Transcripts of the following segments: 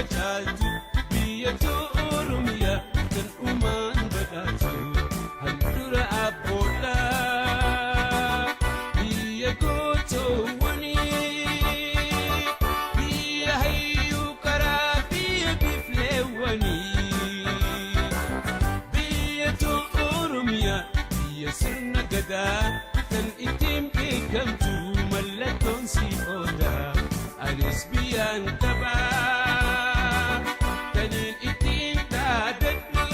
biyya caaltu biyya Oromiyaa kan uumaan badhaatu handhuura abboodhaa biyya gootoowwanii biyya hayyuu karaa biyya bifleewwanii biyya Oromiyaa biyya sirna gadaa kan ittiin beekamtu mallattoon si odaa anis biyyaan qabaa kaniin ittiin dhaadadhu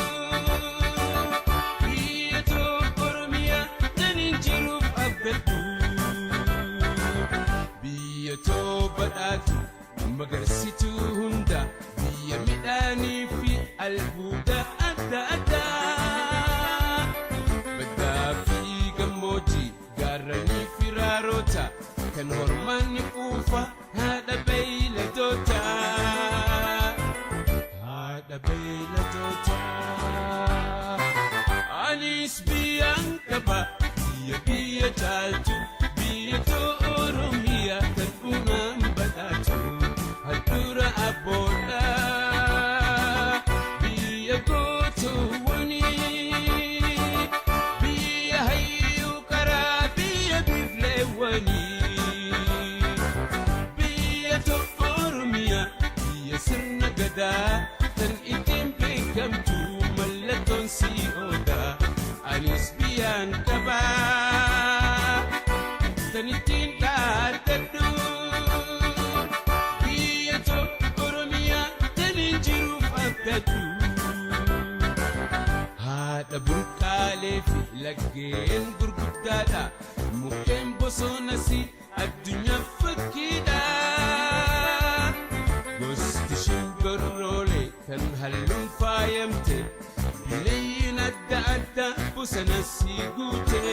biyya Oromiyaa kaniin jiruuf abdadhu biyya badhaatu magarsituu hunda biyya midhaanii fi albuuda adda addaa baddaa fi gammoojjii gaarranii fi raarota kan hormaanni quufa haadha beeyladoota anis biyyaan qaba biyya caaltu biyya Oromiyaa kan uumaan badhaatu handhuura abboodhaa biyya gootoowwanii biyya hayyuu karaa biyya bifleewwanii biyya Oromiyaa biyya sirna gadaa kan ittiin beekamtu mallattoon si odaa anis biyyaan qabaa kan ittiin dhaadadhu biyya Oromiyaa kaniin jiruuf abdadhu haadha burqaalee fi laggeen gurguddaadha mukkeen bosonas addunyaa fakkiidha gosti shimbirroolee kan halluun faayamte bineeyyiin adda addaa bosona si guute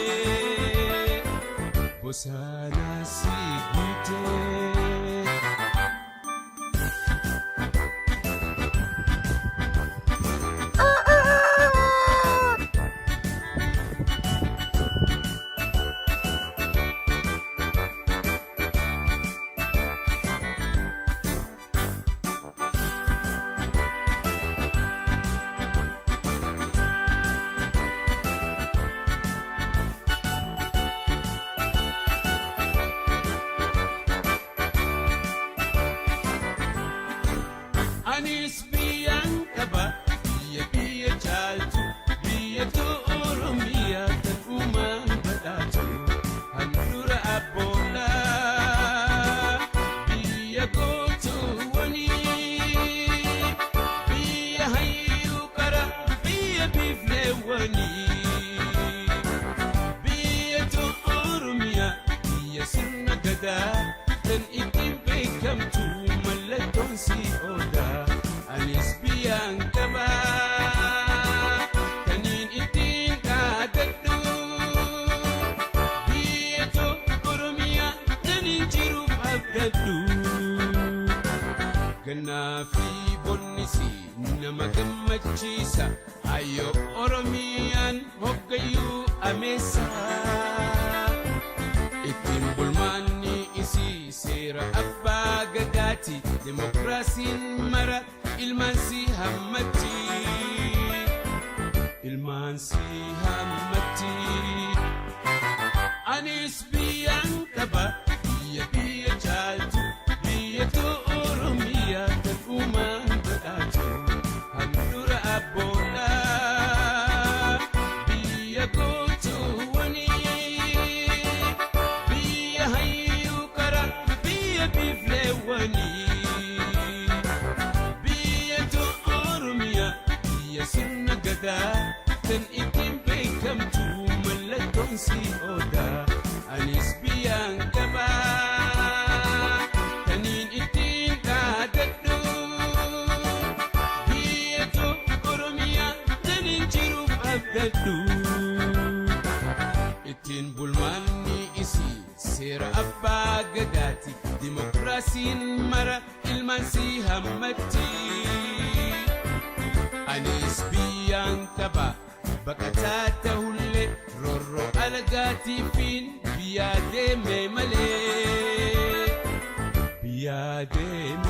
anis biyyaan qaba biyya caaltu biyya Oromiyaa kan uumaan badhaatu handhuura abboodhaa biyya gootoowwanii biyya hayyuu karaa biyya bifleewwanii biyya Oromiyaa biyya sirna gadaa kan ittiin beekamtu mallattoon si odaa anis biyyaan qabaa kaniin ittiin dhaadadhu biyya Oromiyaa kaniin jiruuf abdadhu gannaa fi bonnisi nama gammachiisa hayyoo Oromiyaan hoggayyuu ameessa ittiin bulmaanni isii seera abbaa gadaati demokraasiin mara ilmaan si hammatti anis biyyaan qaba biyya caaltu biyya Oromiyaa kan uumaan badhaatu handhuura abboodhaa biyya gootoowwanii biyya hayyuu karaa biyya bifleewwanii sirna gadaa kan ittiin beekamtu mallattoon si odaa anis biyyaan qabaa kaniin ittiin dhaadadhu biyya Oromiyaa kaniin jiruuf abdadhu ittiin bulmaanni isii seera abbaa gadaati dimokiraasiin mara ilmaan si hammatti anis biyyaan qaba baqataa ta'ullee roorroo alagaatiifiin biyyaa deeme malee biyyaa deeme